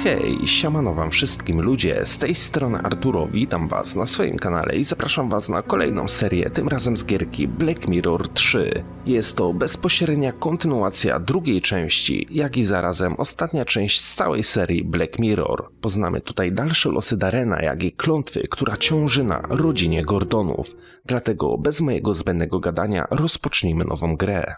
Hej, siemano wam wszystkim ludzie, z tej strony Arturo, witam was na swoim kanale i zapraszam was na kolejną serię, tym razem z gierki Black Mirror 3. Jest to bezpośrednia kontynuacja drugiej części, jak i zarazem ostatnia część z całej serii Black Mirror. Poznamy tutaj dalsze losy Darrena, jak i klątwy, która ciąży na rodzinie Gordonów. Dlatego bez mojego zbędnego gadania rozpocznijmy nową grę.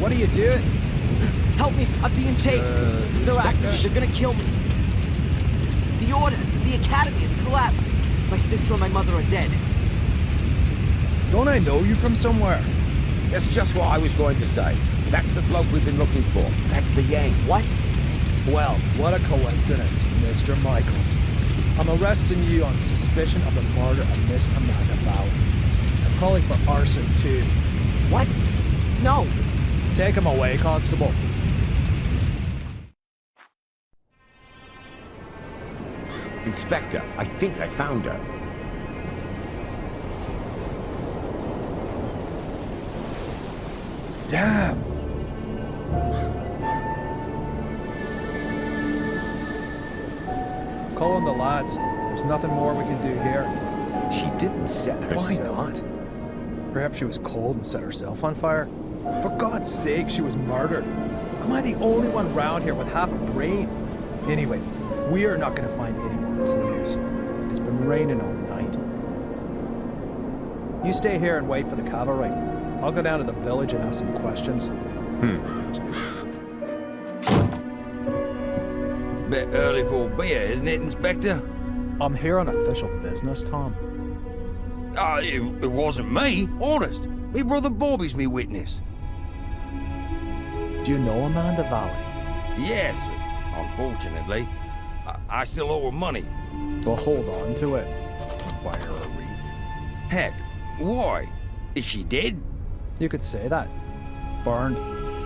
What are you doing? Help me! I'm being chased! They're activists. They're gonna kill me. The order, the academy, it's collapsed. My sister and my mother are dead. Don't I know you from somewhere? That's just what I was going to say. That's the bloke we've been looking for. That's the Yang. What? Well, what a coincidence, Mr. Michaels. I'm arresting you on suspicion of the murder of Miss Amanda Bauer. And probably for arson, too. What? No! Take him away, Constable. Inspector, I think I found her. Damn! Call in the lads. There's nothing more we can do here. She didn't set herself. Why not? Perhaps she was cold and set herself on fire? For God's sake, she was murdered. Am I the only one round here with half a brain? Anyway, we are not going to find any more clues. It's been raining all night. You stay here and wait for the cavalry. I'll go down to the village and ask some questions. Bit early for a beer, isn't it, Inspector? I'm here on official business, Tom. It wasn't me, honest. Me brother Bobby's me witness. Do you know Amanda Valley? Yes, unfortunately. I still owe her money. Well, hold on to it. I'll buy her a wreath. Heck, why? Is she dead? You could say that. Burned.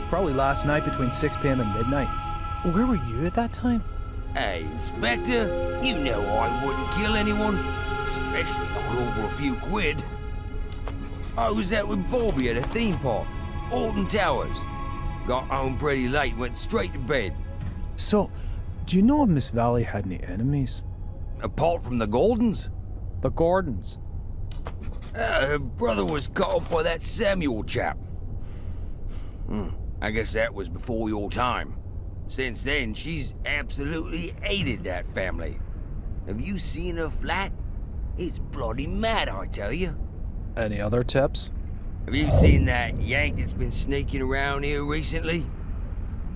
Probably last night between 6 p.m. and midnight. Where were you at that time? Hey, Inspector, you know I wouldn't kill anyone, especially not over a few quid. I was out with Bobby at a theme park, Alton Towers. Got home pretty late, went straight to bed. So, do you know if Miss Valley had any enemies? Apart from the Gordons? The Gordons. Her brother was caught up by that Samuel chap. I guess that was before your time. Since then, she's absolutely hated that family. Have you seen her flat? It's bloody mad, I tell you. Any other tips? Have you seen that Yank that's been sneaking around here recently?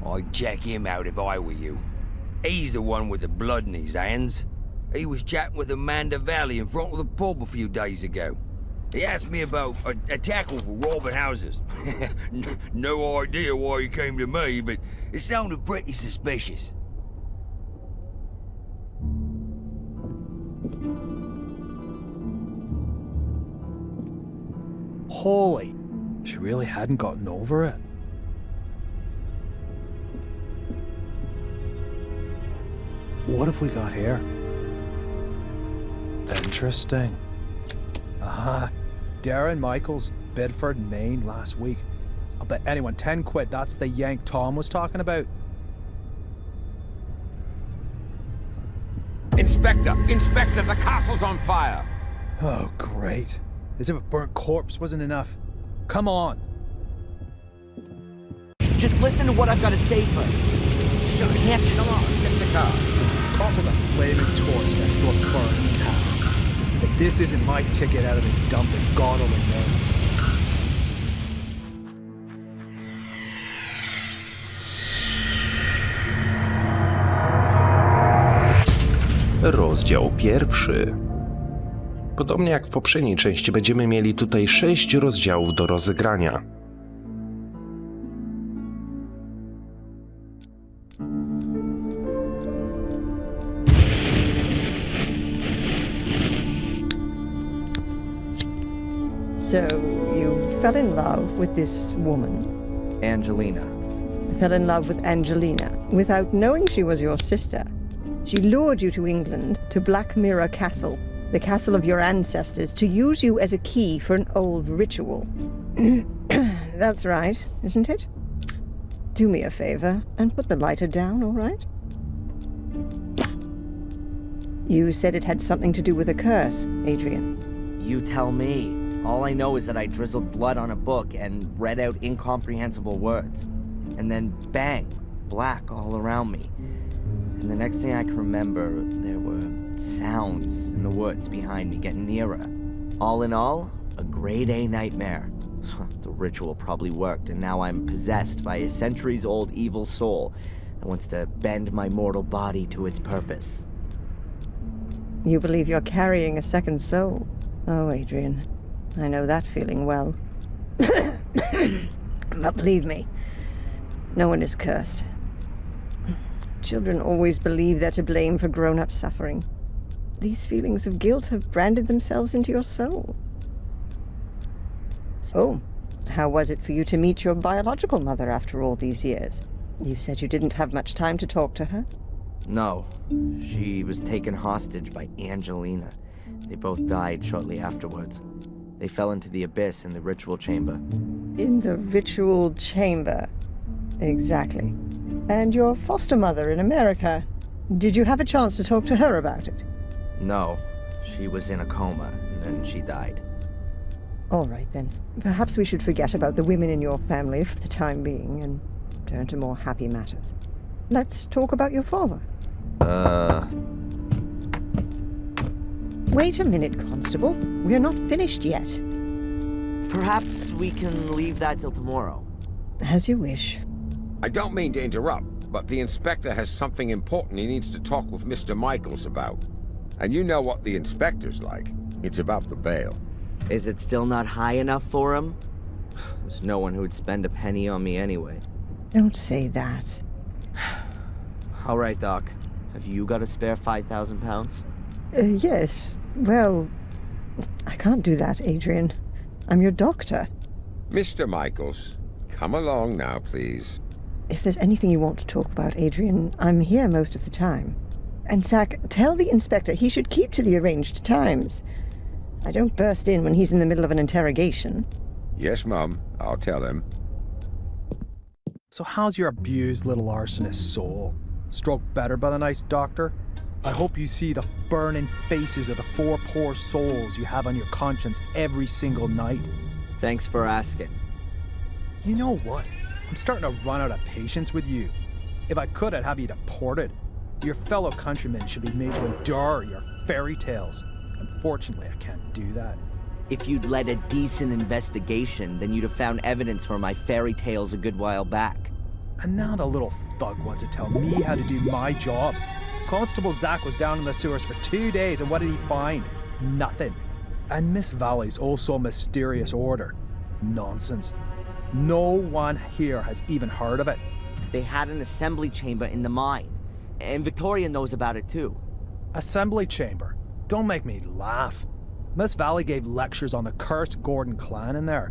I'd check him out if I were you. He's the one with the blood in his hands. He was chatting with Amanda Valley in front of the pub a few days ago. He asked me about a tackle for robbing houses. No idea why he came to me, but it sounded pretty suspicious. Holy, she really hadn't gotten over it. What have we got here? Interesting. Darren Michaels, Bedford, Maine, last week. I'll bet anyone 10 quid that's the Yank Tom was talking about. Inspector! Inspector, the castle's on fire! Oh, great. As if a burnt corpse wasn't enough. Come on. Just listen to what I've got to say first. Shut You can't just... Come on, get in the car. Top of a flaming torch next to a burning cask. But this isn't my ticket out of this dump that God only knows. Rozdział pierwszy. Podobnie jak w poprzedniej części będziemy mieli tutaj 6 rozdziałów do rozegrania. So, you fell in love with this woman. Angelina. Fell in love with Angelina without knowing she was your sister. She lured you to England, to Black Mirror Castle, the castle of your ancestors, to use you as a key for an old ritual. That's right, isn't it? Do me a favor and put the lighter down, all right? You said it had something to do with a curse, Adrian. You tell me. All I know is that I drizzled blood on a book and read out incomprehensible words. And then bang, black all around me. And the next thing I can remember, there were sounds in the woods behind me getting nearer. All in all, a grade A nightmare. The ritual probably worked, and now I'm possessed by a centuries-old evil soul that wants to bend my mortal body to its purpose. You believe you're carrying a second soul. Oh, Adrian, I know that feeling well. But believe me, no one is cursed. Children always believe they're to blame for grown-up suffering. These feelings of guilt have branded themselves into your soul. So, how was it for you to meet your biological mother after all these years? You said you didn't have much time to talk to her. No, she was taken hostage by Angelina. They both died shortly afterwards. They fell into the abyss in the ritual chamber. In the ritual chamber. Exactly. And your foster mother in America. Did you have a chance to talk to her about it? No, she was in a coma, and then she died. All right, then. Perhaps we should forget about the women in your family for the time being and turn to more happy matters. Let's talk about your father. Wait a minute, Constable. We're not finished yet. Perhaps we can leave that till tomorrow. As you wish. I don't mean to interrupt, but the inspector has something important he needs to talk with Mr. Michaels about. And you know what the inspector's like. It's about the bail. Is it still not high enough for him? There's no one who would spend a penny on me anyway. Don't say that. All right, Doc. Have you got a spare 5,000 pounds? Yes. Well, I can't do that, Adrian. I'm your doctor. Mr. Michaels, come along now, please. If there's anything you want to talk about, Adrian, I'm here most of the time. And Zach, tell the inspector he should keep to the arranged times. I don't burst in when he's in the middle of an interrogation. Yes, Mum. I'll tell him. So how's your abused little arsonist soul? Stroke better by the nice doctor? I hope you see the burning faces of the 4 poor souls you have on your conscience every single night. Thanks for asking. You know what? I'm starting to run out of patience with you. If I could, I'd have you deported. Your fellow countrymen should be made to endure your fairy tales. Unfortunately, I can't do that. If you'd led a decent investigation, then you'd have found evidence for my fairy tales a good while back. And now the little thug wants to tell me how to do my job. Constable Zach was down in the sewers for 2 days, and what did he find? Nothing. And Miss Valley's also mysterious order. Nonsense. No one here has even heard of it. They had an assembly chamber in the mine, and Victoria knows about it too. Assembly chamber? Don't make me laugh. Miss Valley gave lectures on the cursed Gordon clan in there.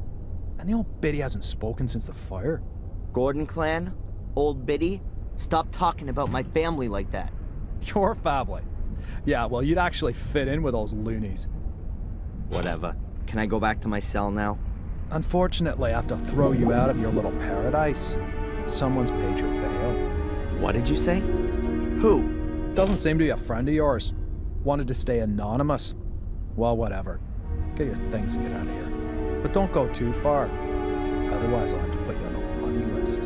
And the old biddy hasn't spoken since the fire. Gordon clan? Old biddy? Stop talking about my family like that. Your family? Yeah, well, you'd actually fit in with those loonies. Whatever. Can I go back to my cell now? Unfortunately, I have to throw you out of your little paradise. Someone's paid your bail. What did you say? Who? Doesn't seem to be a friend of yours. Wanted to stay anonymous. Well, whatever. Get your things and get out of here. But don't go too far. Otherwise, I'll have to put you on the bloody list.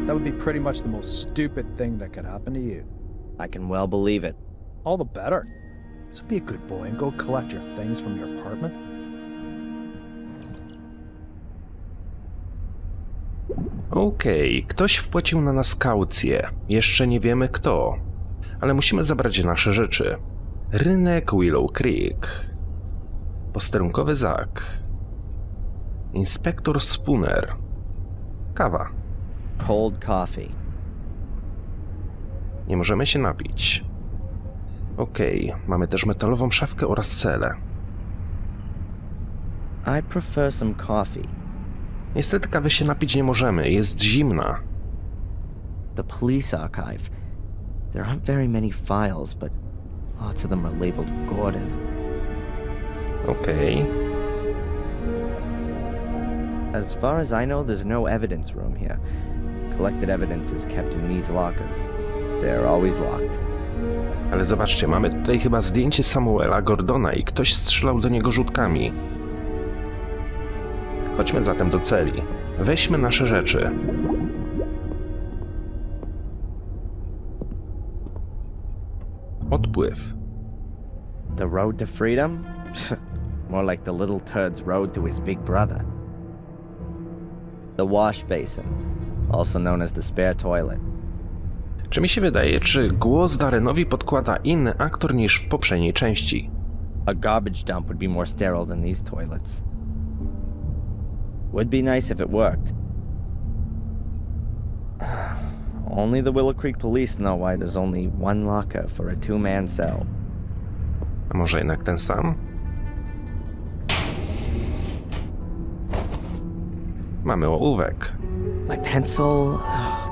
That would be pretty much the most stupid thing that could happen to you. I can well believe it. All the better. So be a good boy and go collect your things from your apartment. Okej, ktoś wpłacił na nas kaucję. Jeszcze nie wiemy kto. Ale musimy zabrać nasze rzeczy. Rynek Willow Creek. Posterunkowy Zak. Inspektor Spooner. Kawa. Cold coffee. Nie możemy się napić. Okej, mamy też metalową szafkę oraz celę. I'd prefer some coffee. Niestety kawy się napić nie możemy, jest zimna. The police archive. There aren't very many files, but lots of them are labeled Gordon. Okej. As far as I know, there's no evidence room here. Collected evidence is kept in these lockers. They're always locked. Ale zobaczcie, mamy tutaj chyba zdjęcie Samuela Gordona i ktoś strzelał do niego rzutkami. Chodźmy zatem do celi. Weźmy nasze rzeczy. Odpływ. The road to freedom? More like the little turd's road to his big brother. The wash basin, also known as the spare toilet. Czy mi się wydaje, czy głos Darrenowi podkłada inny aktor niż w poprzedniej części? A garbage dump would be more sterile than these toilets. Would be nice if it worked. Only the Willow Creek police know why there's only one locker for a two-man cell. A może jednak ten sam? Mamy ołówek. My pencil,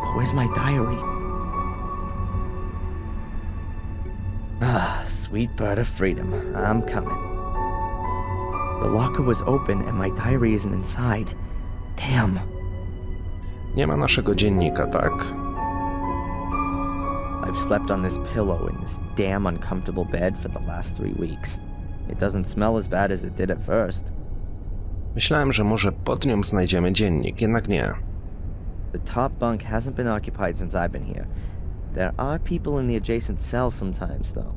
but where's my diary? Sweet bird of freedom, I'm coming. The locker was open and my diary isn't inside. Damn. Nie ma naszego dziennika, tak? I've slept on this pillow in this damn uncomfortable bed for the last 3 weeks. It doesn't smell as bad as it did at first. Myślałem, że może pod nią znajdziemy dziennik, jednak nie. The top bunk hasn't been occupied since I've been here. There are people in the adjacent cell sometimes, though.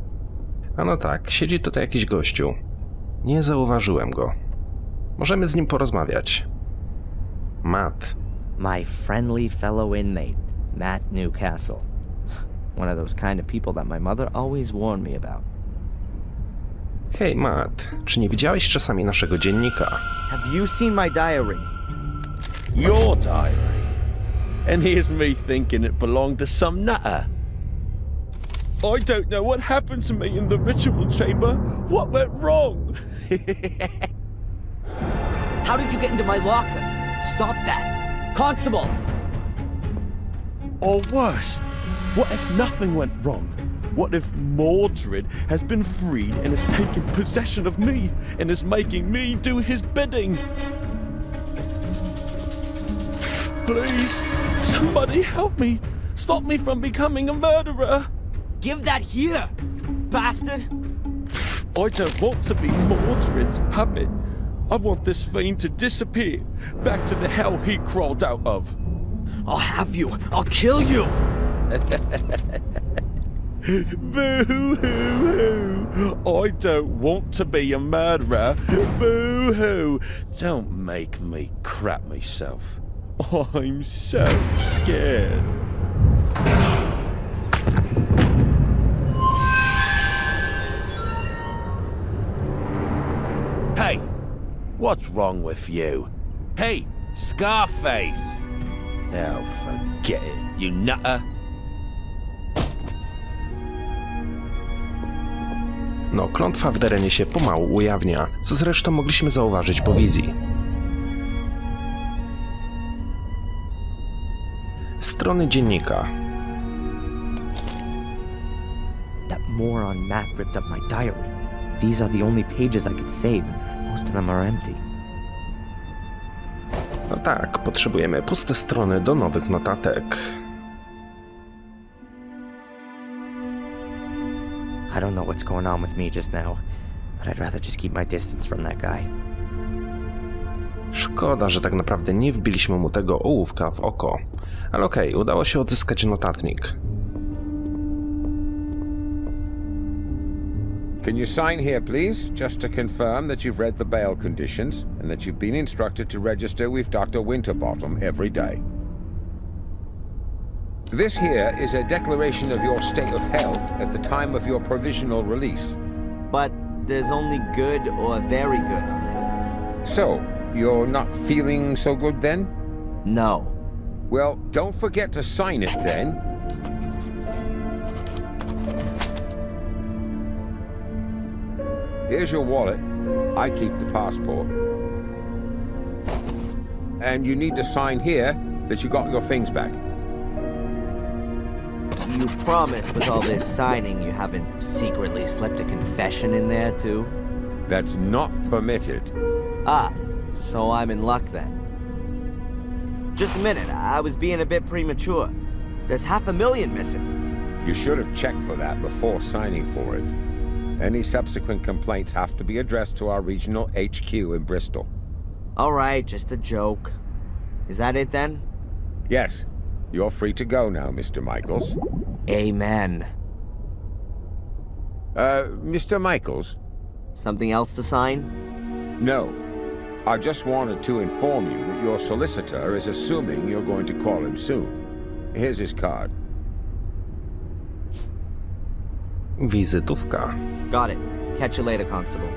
A no tak, siedzi tutaj jakiś gościu. Nie zauważyłem go. Możemy z nim porozmawiać. Matt. My friendly fellow inmate, Matt Newcastle. One of those kind of people that my mother always warned me about. Hej Matt, czy nie widziałeś czasami naszego dziennika? Have you seen my diary? Your diary? And here's me thinking it belonged to some nutter. I don't know what happened to me in the ritual chamber. What went wrong? How did you get into my locker? Stop that! Constable! Or worse, what if nothing went wrong? What if Mordred has been freed and has taken possession of me and is making me do his bidding? Please, somebody help me. Stop me from becoming a murderer. Give that here, you bastard! I don't want to be Mordred's puppet. I want this fiend to disappear, back to the hell he crawled out of. I'll have you! I'll kill you! Boo-hoo-hoo! I don't want to be a murderer. Boo-hoo! Don't make me crap myself. I'm so scared. Hey! What's wrong with you? Hey, Scarface! Oh, forget it, you nutter. No, klątwa w Darrenie się pomału ujawnia, co zresztą mogliśmy zauważyć po wizji. Strony dziennika. That moron Matt ripped up my diary. These are the only pages I could save. Most of them are empty. No tak, potrzebujemy puste strony do nowych notatek. I don't know what's going on with me just now, but I'd rather just keep my distance from that guy. Szkoda, że tak naprawdę nie wbiliśmy mu tego ołówka w oko. Ale okej, udało się odzyskać notatnik. Can you sign here, please, just to confirm that you've read the bail conditions and that you've been instructed to register with Dr. Winterbottom every day. This here is a declaration of your state of health at the time of your provisional release. But there's only good or very good on there. So, you're not feeling so good then? No. Well, don't forget to sign it then. Here's your wallet. I keep the passport. and you need to sign here that you got your things back. You promise with all this signing you haven't secretly slipped a confession in there, too? That's not permitted. Ah, so I'm in luck then. Just a minute, I was being a bit premature. There's 500,000 missing. You should have checked for that before signing for it. Any subsequent complaints have to be addressed to our regional HQ in Bristol. Alright, just a joke. Is that it then? Yes, you're free to go now, Mr. Michaels. Amen. Mr. Michaels? Something else to sign? No. I just wanted to inform you that your solicitor is assuming you're going to call him soon. Here's his card. Wizytówka. Got it. Catch you later, Constable.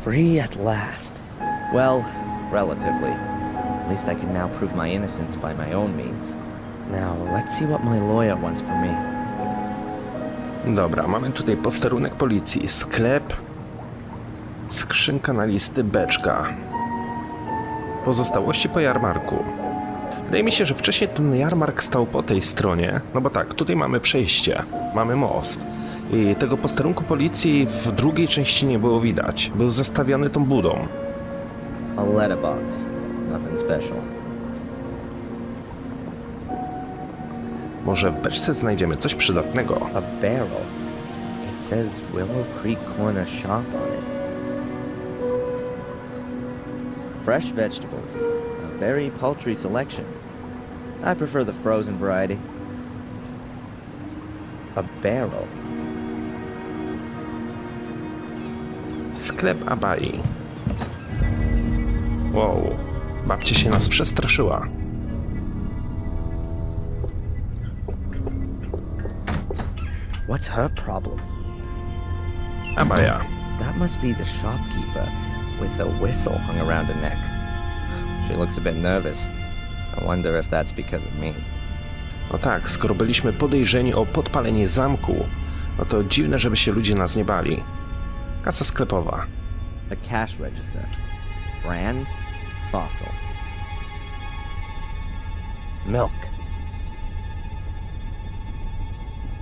Free at last. Well, relatively. At least I can now prove my innocence by my own means. Now, let's see what my lawyer wants from me. Dobra, mamy tutaj posterunek policji, sklep, skrzynka na listy, beczka. Pozostałości po jarmarku. Wydaje mi się, że wcześniej ten jarmark stał po tej stronie, no bo tak, tutaj mamy przejście, mamy most. I tego posterunku policji w drugiej części nie było widać. Był zastawiony tą budą. A letterbox. Nothing special. Może w beczce znajdziemy coś przydatnego. A barrel. It says Willow Creek Corner Shop on it. Fresh vegetables. A very paltry selection. I prefer the frozen variety. A barrel. Sklep Abai. Wow, babcia się nas przestraszyła. What's her problem? Abaja. That must be the shopkeeper with a whistle hung around her neck. She looks a bit nervous. I wonder if that's because of me. No tak, skoro byliśmy podejrzeni o podpalenie zamku, no to dziwne, żeby się ludzie nas nie bali. Kasa sklepowa. A cash register. Brand? Fossil. Milk.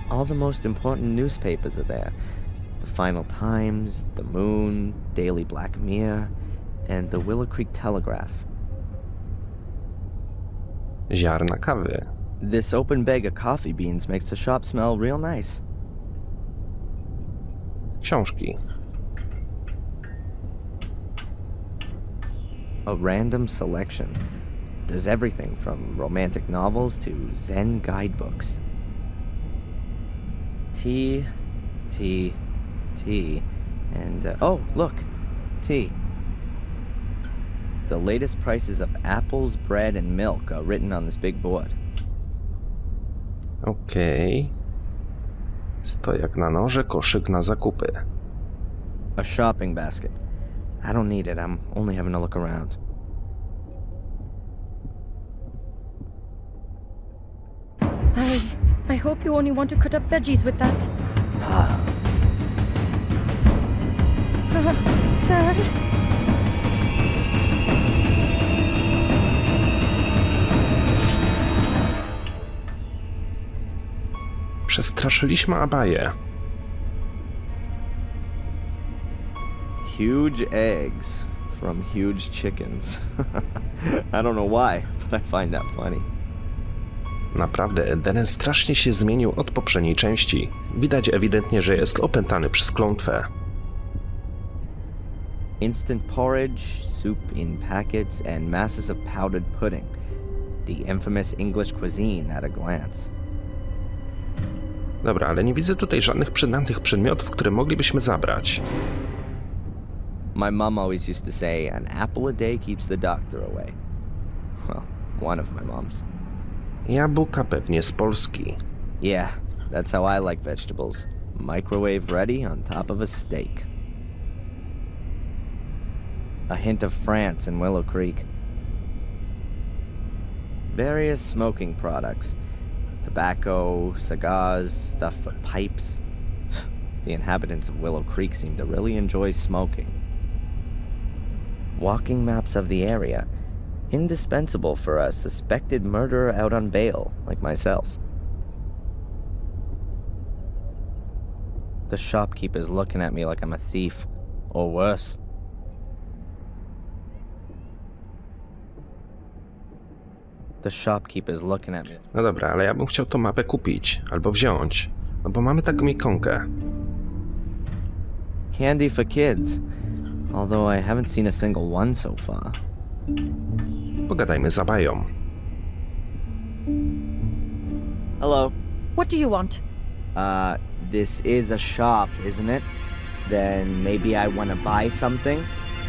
All the most important newspapers are there. The Final Times, The Moon, Daily Black Mirror, and the Willow Creek Telegraph. Ziarna kawy. This open bag of coffee beans makes the shop smell real nice. Książki. A random selection. There's everything from romantic novels to Zen guidebooks. Tea, and oh, look, tea. The latest prices of apples, bread, and milk are written on this big board. Okej. Stojak na noże, koszyk na zakupy. A shopping basket. I don't need it, I'm only having a look around. I hope you only want to cut up veggies with that. Sir? Przestraszyliśmy Abaję. Huge eggs from huge chickens. I don't know why, but I find that funny. Naprawdę, Darren strasznie się zmienił od poprzedniej części. Widać ewidentnie, że jest opętany przez klątwę. Instant porridge, soup in packets, and masses of powdered pudding. The infamous English cuisine at a glance. Dobra, ale nie widzę tutaj żadnych przydatnych przedmiotów, które moglibyśmy zabrać. My mom always used to say, an apple a day keeps the doctor away. Well, one of my moms. Jabłka pewnie z Polski. Yeah, that's how I like vegetables. Microwave ready on top of a steak. A hint of France in Willow Creek. Various smoking products. Tobacco, cigars, stuff for pipes. The inhabitants of Willow Creek seem to really enjoy smoking. walking maps of the area. Indispensable for a suspected murderer out on bail, like myself. The shopkeeper's looking at me like I'm a thief, or worse. The shopkeeper's looking at me. No dobra, ale ja bym chciał tą mapę kupić, albo wziąć, no bo mamy taką ikonkę. Candy for kids, although I haven't seen a single one so far. Pogadajmy z Abają. Hello. What do you want? This is a shop, isn't it? Then maybe I want to buy something?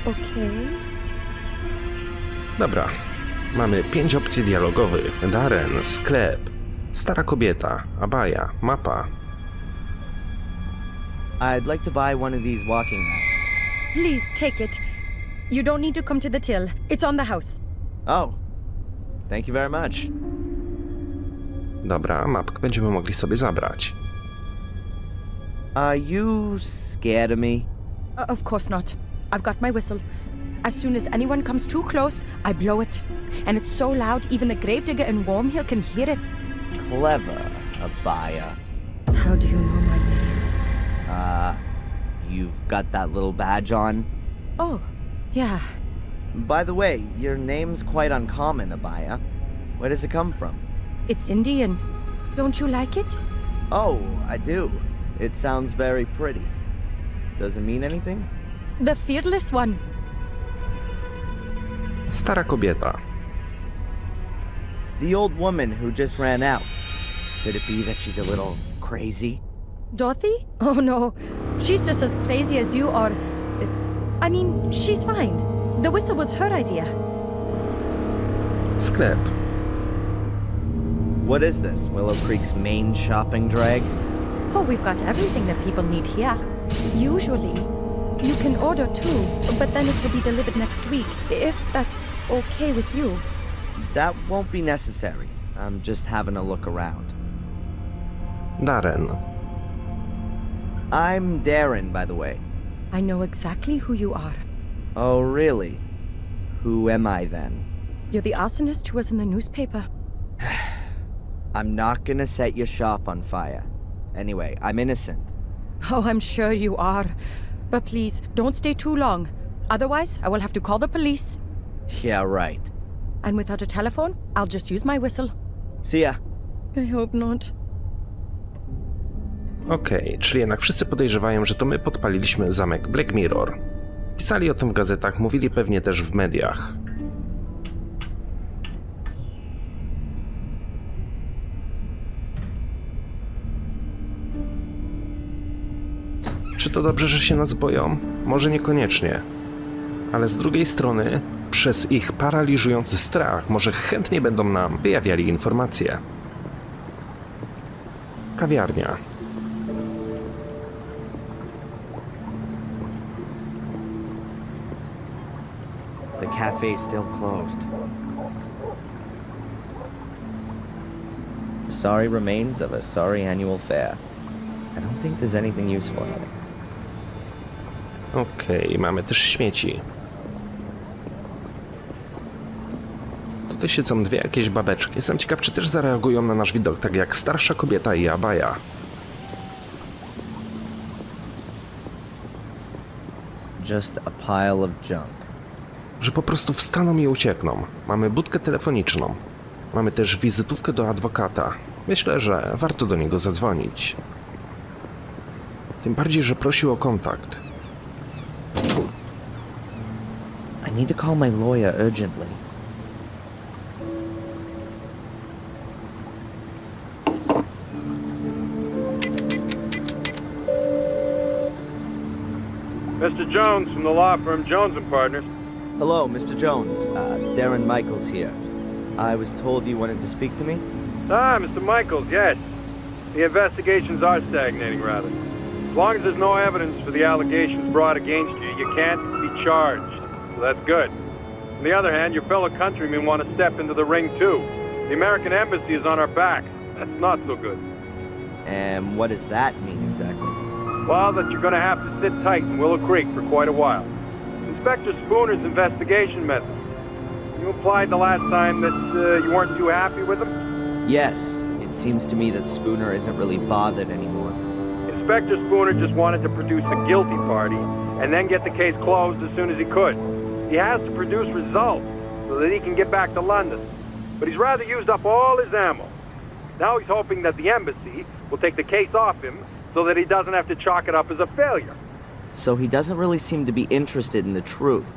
Okay. Dobra, mamy 5 opcji dialogowych. Darren, sklep, stara kobieta, Abaja, mapa. I'd like to buy one of these walking maps. Please take it. You don't need to come to the till. It's on the house. Oh, thank you very much. Dobra, mapkę będziemy mogli sobie zabrać. Are you scared of me? Of course not. I've got my whistle. As soon as anyone comes too close, I blow it. And it's so loud, even the gravedigger in Wormhill can hear it. Clever, Abaya. How do you know my name? You've got that little badge on? Oh, yeah. By the way, your name's quite uncommon, Abaya. Where does it come from? It's Indian. Don't you like it? Oh, I do. It sounds very pretty. Does it mean anything? The fearless one. Stara kobieta. The old woman who just ran out. Could it be that she's a little crazy? Dorothy? Oh no, she's just as crazy as you are. I mean, she's fine. The whistle was her idea. Sklep. What is this? Willow Creek's main shopping drag? Oh, we've got everything that people need here. Usually, you can order too, but then it will be delivered next week, if that's okay with you. That won't be necessary. I'm just having a look around. Darren. I'm Darren, by the way. I know exactly who you are. Oh, really? Who am I then? You're the arsonist who was in the newspaper. I'm not gonna set your shop on fire. Anyway, I'm innocent. Oh, I'm sure you are. But please, don't stay too long. Otherwise, I will have to call the police. Yeah, right. And without a telephone, I'll just use my whistle. See ya. I hope not. Okej, czyli jednak wszyscy podejrzewają, że to my podpaliliśmy zamek Black Mirror. Pisali o tym w gazetach, mówili pewnie też w mediach. Czy to dobrze, że się nas boją? Może niekoniecznie. Ale z drugiej strony, przez ich paraliżujący strach, może chętnie będą nam wyjawiali informacje. Kawiarnia. The cafe's still closed. Sorry remains of a sorry annual fair. I don't think there's anything useful here. Okej, mamy też śmieci. Tutaj siedzą dwie jakieś babeczki. Jestem ciekaw, czy też zareagują na nasz widok, tak jak starsza kobieta i Abaja. Just a pile of junk. Że po prostu wstaną i uciekną. Mamy budkę telefoniczną. Mamy też wizytówkę do adwokata. Myślę, że warto do niego zadzwonić. Tym bardziej, że prosił o kontakt. I need to call my lawyer urgently. Mr. Jones from the law firm Jones and Partners. Hello, Mr. Jones. Darren Michaels here. I was told you wanted to speak to me? Ah, Mr. Michaels, yes. The investigations are stagnating, rather. As long as there's no evidence for the allegations brought against you, you can't be charged. So that's good. On the other hand, your fellow countrymen want to step into the ring, too. The American embassy is on our backs. That's not so good. And what does that mean exactly? Well, that you're going to have to sit tight in Willow Creek for quite a while. Since Inspector Spooner's investigation method. You implied the last time that you weren't too happy with him? Yes, it seems to me that Spooner isn't really bothered anymore. Inspector Spooner just wanted to produce a guilty party and then get the case closed as soon as he could. He has to produce results so that he can get back to London. But he's rather used up all his ammo. Now he's hoping that the embassy will take the case off him so that he doesn't have to chalk it up as a failure. So he doesn't really seem to be interested in the truth.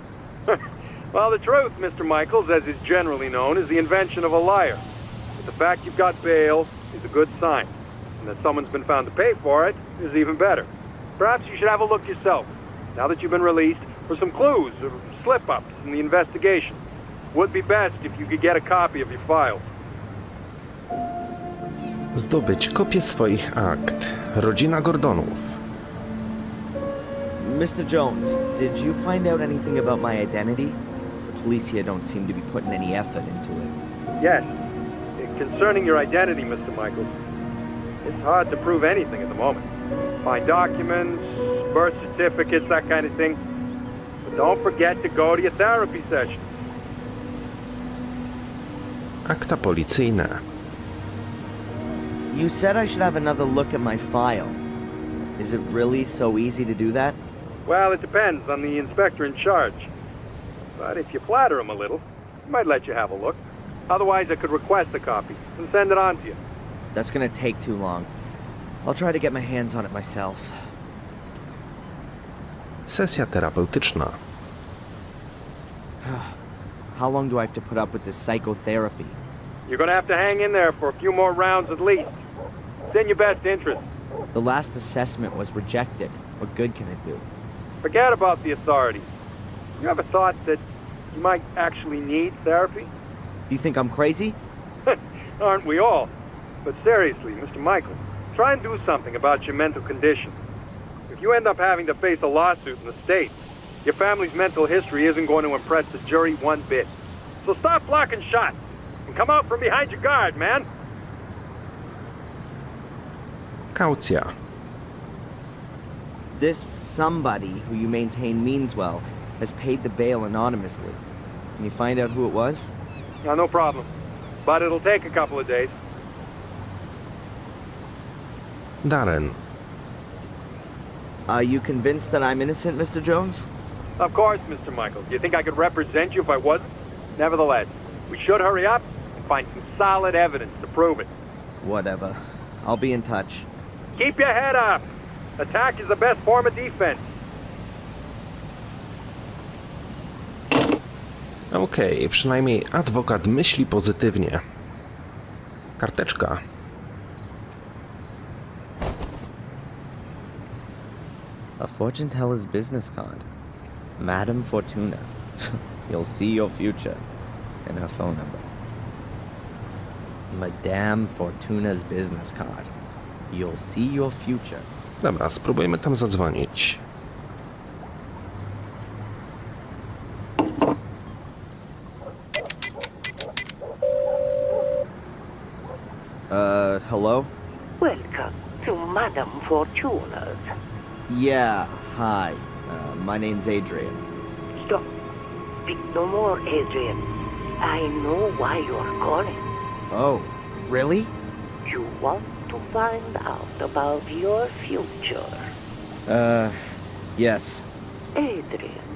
Well, the truth, Mr. Michaels, as is generally known, is the invention of a liar. But the fact you've got bail is a good sign. And that someone's been found to pay for it is even better. Perhaps you should have a look yourself, now that you've been released, for some clues or slip-ups in the investigation. Would be best if you could get a copy of your files. Zdobyć kopię swoich akt. Rodzina Gordonów. Mr. Jones, did you find out anything about my identity? The police here don't seem to be putting any effort into it. Yes. Concerning your identity, Mr. Michaels, it's hard to prove anything at the moment. Find documents, birth certificates, that kind of thing. But don't forget to go to your therapy session. Akta policyjne. You said I should have another look at my file. Is it really so easy to do that? Well, it depends on the inspector in charge. But if you flatter him a little, he might let you have a look. Otherwise, I could request a copy and send it on to you. That's gonna take too long. I'll try to get my hands on it myself. Sesja terapeutyczna. How long do I have to put up with this psychotherapy? You're gonna have to hang in there for a few more rounds at least. It's in your best interest. The last assessment was rejected. What good can it do? Forget about the authorities. You ever thought that you might actually need therapy? Do you think I'm crazy? Aren't we all? But seriously, Mr. Michael, try and do something about your mental condition. If you end up having to face a lawsuit in the States, your family's mental history isn't going to impress the jury one bit. So stop blocking shots and come out from behind your guard, man. Kaucja. This somebody who you maintain means well has paid the bail anonymously. Can you find out who it was? No problem. But it'll take a couple of days. Darren. Are you convinced that I'm innocent, Mr. Jones? Of course, Mr. Michael. Do you think I could represent you if I wasn't? Nevertheless, we should hurry up and find some solid evidence to prove it. Whatever. I'll be in touch. Keep your head up. Attack is the best form of defense. Okej, przynajmniej adwokat myśli pozytywnie. Karteczka. A fortune teller's business card. Madam Fortuna. You'll see your future. And her phone number. Madame Fortuna's business card. You'll see your future. Dobra, spróbujmy tam zadzwonić. Hello? Welcome to Madame Fortuna's. Yeah, hi. My name's Adrian. Stop. Speak no more, Adrian. I know why you're calling. Oh, really? You want to find out about your future. Yes. Adrian,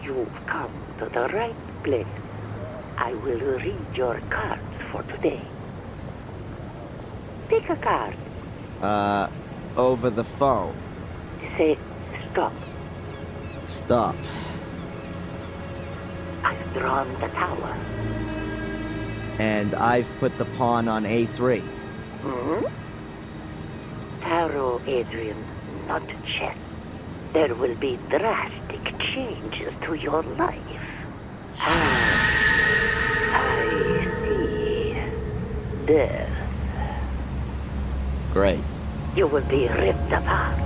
you've come to the right place. I will read your cards for today. Pick a card. Over the phone. Say stop. Stop. I've drawn the tower. And I've put the pawn on A3. Hmm? Tarot, Adrian, not chess. There will be drastic changes to your life. I see. Death. Great. You will be ripped apart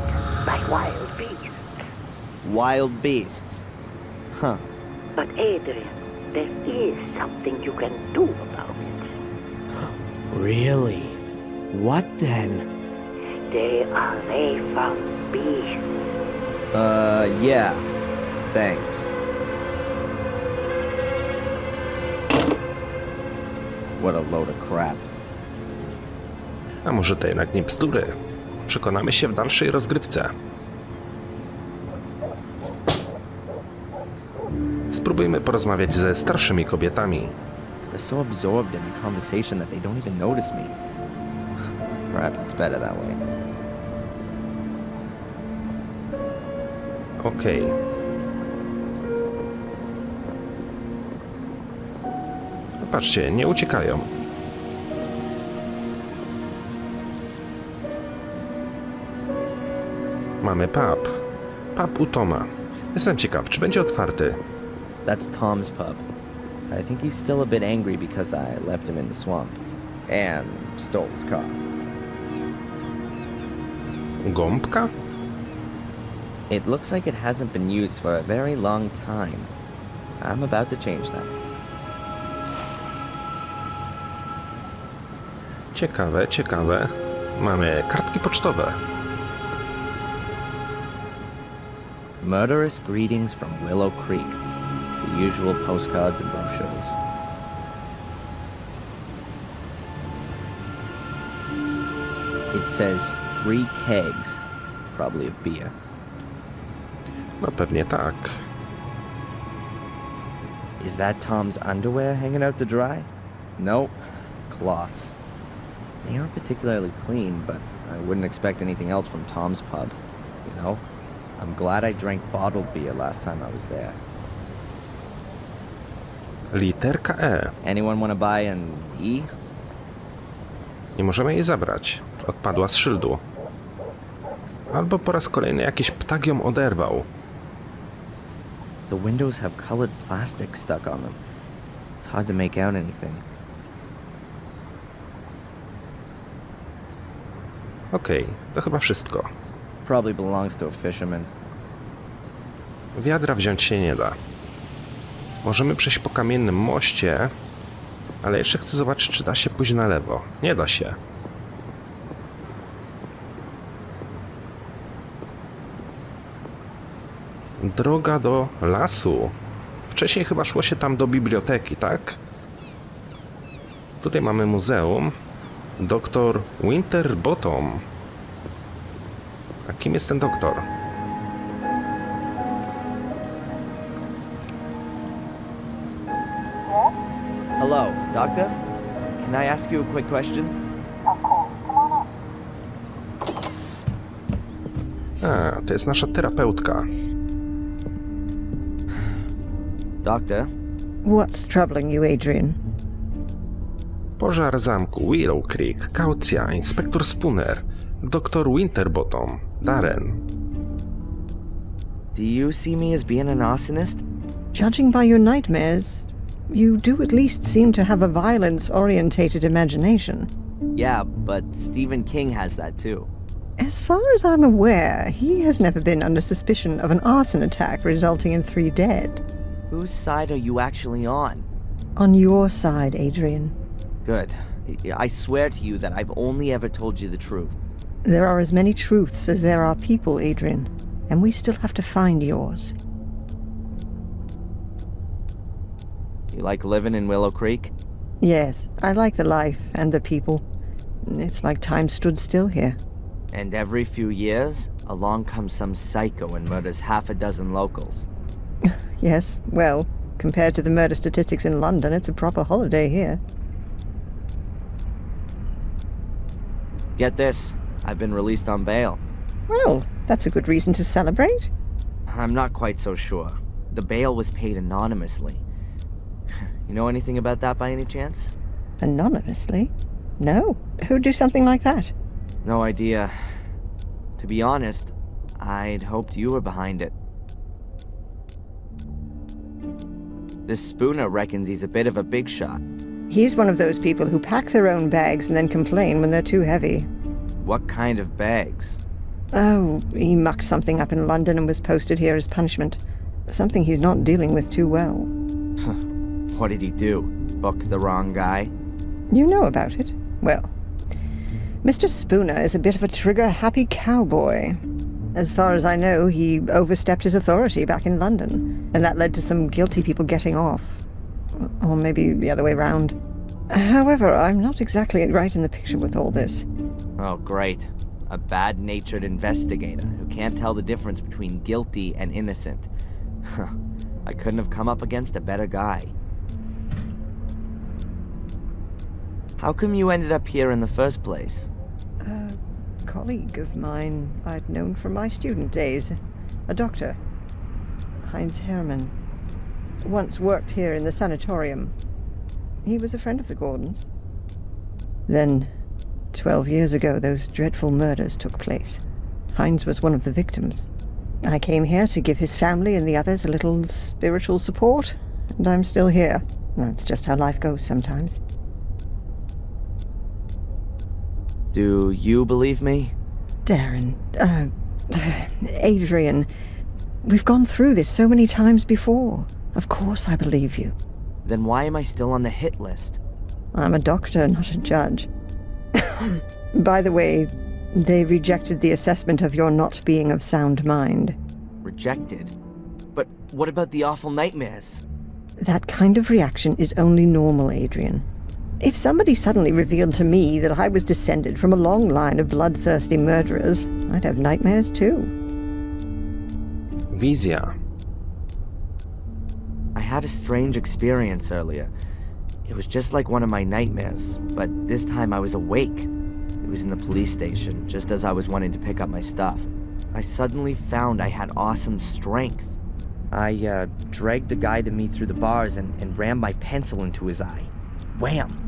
by wild beasts. Wild beasts. Huh. But Adrian, there is something you can do about it. Really? What then? Stay away from beasts. Yeah. Thanks. What a load of crap. A może to jednak nie bzdury? Przekonamy się w dalszej rozgrywce. Spróbujmy porozmawiać ze starszymi kobietami. They're so absorbed in the conversation that they don't even notice me. Perhaps it's better that way. Okej. No patrzcie, nie uciekają. Mamy pub. Pub u Toma. Jestem ciekaw, czy będzie otwarty. That's Tom's pub. I think he's still a bit angry because I left him in the swamp. And stole his car. Gąbka? It looks like it hasn't been used for a very long time. I'm about to change that. Ciekawe, ciekawe. Mamy kartki pocztowe. Murderous greetings from Willow Creek. The usual postcards and brochures. It says 3 kegs, probably of beer. No pewnie tak. Is that Tom's underwear hanging out to dry? Nope. Cloths. They aren't particularly clean, but I wouldn't expect anything else from Tom's pub. You know? I'm glad I drank bottled beer last time I was there. Literka E. Anyone want to buy an E? Nie możemy jej zabrać. Odpadła z szyldu. Albo po raz kolejny jakiś ptak ją oderwał. The windows have colored plastic stuck on them. It's hard to make out anything. Okej, to chyba wszystko. Probably belongs to a fisherman. Wiadra wziąć się nie da. Możemy przejść po kamiennym moście, ale jeszcze chcę zobaczyć, czy da się pójść na lewo. Nie da się. Droga do lasu. Wcześniej chyba szło się tam do biblioteki, tak? Tutaj mamy muzeum. Doktor Winterbottom. A kim jest ten doktor? Hello, doctor? Can I ask you a quick question? A, to jest nasza terapeutka. Doctor? What's troubling you, Adrian? Pożar zamku, Willow Creek, kaucja, inspektor Spooner, doktor Winterbottom, Darren. Do you see me as being an arsonist? Judging by your nightmares, you do at least seem to have a violence-orientated imagination. Yeah, but Stephen King has that too. As far as I'm aware, he has never been under suspicion of an arson attack resulting in 3 dead. Whose side are you actually on? On your side, Adrian. Good. I swear to you that I've only ever told you the truth. There are as many truths as there are people, Adrian, and we still have to find yours. You like living in Willow Creek? Yes, I like the life and the people. It's like time stood still here. And every few years, along comes some psycho and murders half a dozen locals. Yes, well, compared to the murder statistics in London, it's a proper holiday here. Get this, I've been released on bail. Well, that's a good reason to celebrate. I'm not quite so sure. The bail was paid anonymously. You know anything about that by any chance? Anonymously? No. Who'd do something like that? No idea. To be honest, I'd hoped you were behind it. This Spooner reckons he's a bit of a big shot. He's one of those people who pack their own bags and then complain when they're too heavy. What kind of bags? Oh, he mucked something up in London and was posted here as punishment. Something he's not dealing with too well. What did he do? Book the wrong guy? You know about it? Well, Mr. Spooner is a bit of a trigger-happy cowboy. As far as I know, he overstepped his authority back in London, and that led to some guilty people getting off. Or maybe the other way round. However, I'm not exactly right in the picture with all this. Oh, great. A bad-natured investigator who can't tell the difference between guilty and innocent. I couldn't have come up against a better guy. How come you ended up here in the first place? A colleague of mine I'd known from my student days. A doctor. Heinz Hermann. Once worked here in the sanatorium. He was a friend of the Gordons. Then, 12 years ago, those dreadful murders took place. Heinz was one of the victims. I came here to give his family and the others a little spiritual support, and I'm still here. That's just how life goes sometimes. Do you believe me? Darren, Adrian, we've gone through this so many times before. Of course I believe you. Then why am I still on the hit list? I'm a doctor, not a judge. By the way, they rejected the assessment of your not being of sound mind. Rejected? But what about the awful nightmares? That kind of reaction is only normal, Adrian. If somebody suddenly revealed to me that I was descended from a long line of bloodthirsty murderers, I'd have nightmares too. Wizja. I had a strange experience earlier. It was just like one of my nightmares, but this time I was awake. It was in the police station, just as I was wanting to pick up my stuff. I suddenly found I had awesome strength. I dragged the guy to me through the bars and rammed my pencil into his eye. Wham!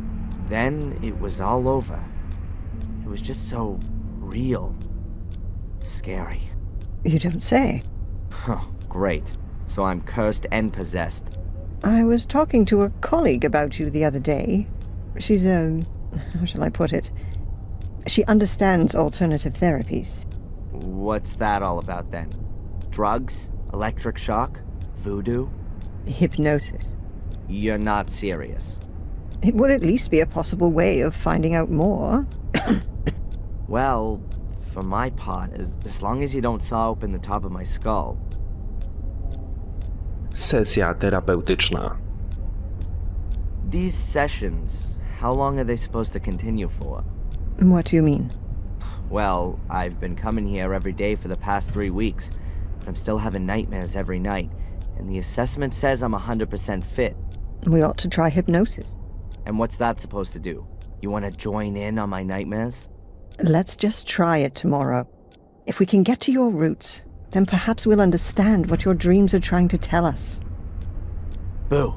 Then it was all over. It was just so real. Scary. You don't say. Huh, great. So I'm cursed and possessed. I was talking to a colleague about you the other day. She's how shall I put it? She understands alternative therapies. What's that all about then? Drugs? Electric shock? Voodoo? Hypnosis. You're not serious. It would at least be a possible way of finding out more. Well, for my part, as long as you don't saw open the top of my skull. Sesja terapeutyczna. These sessions, how long are they supposed to continue for? What do you mean? Well, I've been coming here every day for the past 3 weeks, but I'm still having nightmares every night, and the assessment says I'm 100% fit. We ought to try hypnosis. And what's that supposed to do? You want to join in on my nightmares? Let's just try it tomorrow. If we can get to your roots, then perhaps we'll understand what your dreams are trying to tell us. Boo!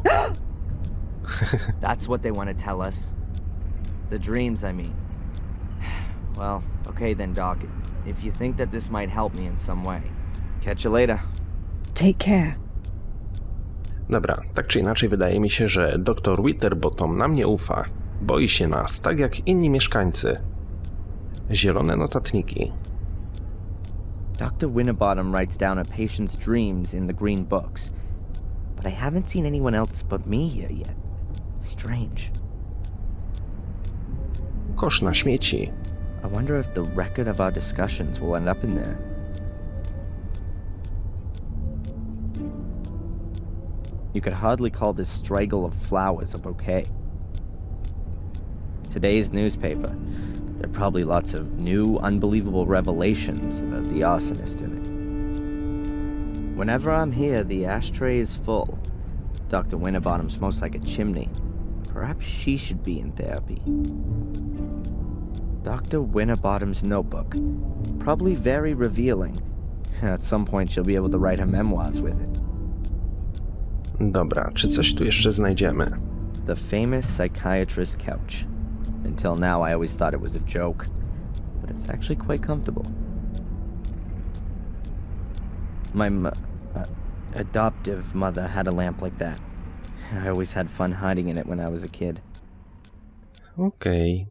That's what they want to tell us. The dreams, I mean. Well, okay then, Doc. If you think that this might help me in some way. Catch you later. Take care. Dobra, tak czy inaczej wydaje mi się, że dr Winterbottom nam nie ufa. Boi się nas, tak jak inni mieszkańcy. Zielone notatniki. Dr. Winterbottom writes down a patient's dreams in the green books. But I haven't seen anyone else but me here yet. Strange. Kosz na śmieci. I wonder if the record of our discussions will end up in there. You could hardly call this straggle of flowers a bouquet. Today's newspaper. There are probably lots of new, unbelievable revelations about the arsonist in it. Whenever I'm here, the ashtray is full. Dr. Winterbottom smokes like a chimney. Perhaps she should be in therapy. Dr. Winterbottom's notebook. Probably very revealing. At some point she'll be able to write her memoirs with it. Dobra, czy coś tu jeszcze znajdziemy? The famous psychiatrist's couch. Until now, I always thought it was a joke, but it's actually quite comfortable. My adoptive mother had a lamp like that. I always had fun hiding in it when I was a kid. Okej.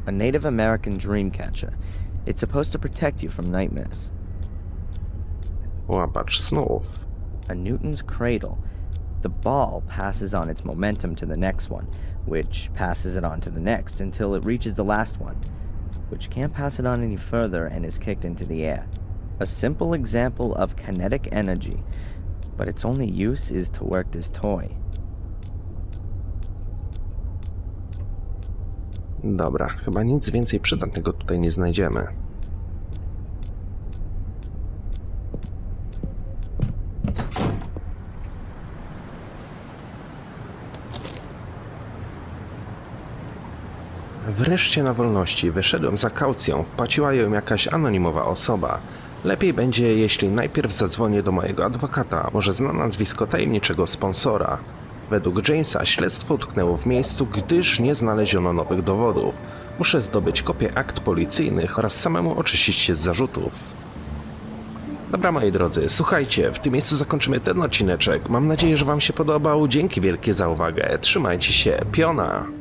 A Native American dream catcher. It's supposed to protect you from nightmares. Łapacz snów. A Newton's cradle. The ball passes on its momentum to the next one, which passes it on to the next until it reaches the last one. which can't pass it on any further and is kicked into the air. A simple example of kinetic energy, but its only use is to work this toy. Dobra, chyba nic więcej przydatnego tutaj nie znajdziemy. Wreszcie na wolności, wyszedłem za kaucją, wpłaciła ją jakaś anonimowa osoba. Lepiej będzie, jeśli najpierw zadzwonię do mojego adwokata, może zna nazwisko tajemniczego sponsora. Według Jamesa śledztwo utknęło w miejscu, gdyż nie znaleziono nowych dowodów. Muszę zdobyć kopię akt policyjnych oraz samemu oczyścić się z zarzutów. Dobra, moi drodzy, słuchajcie, w tym miejscu zakończymy ten odcineczek. Mam nadzieję, że wam się podobał. Dzięki wielkie za uwagę. Trzymajcie się, piona!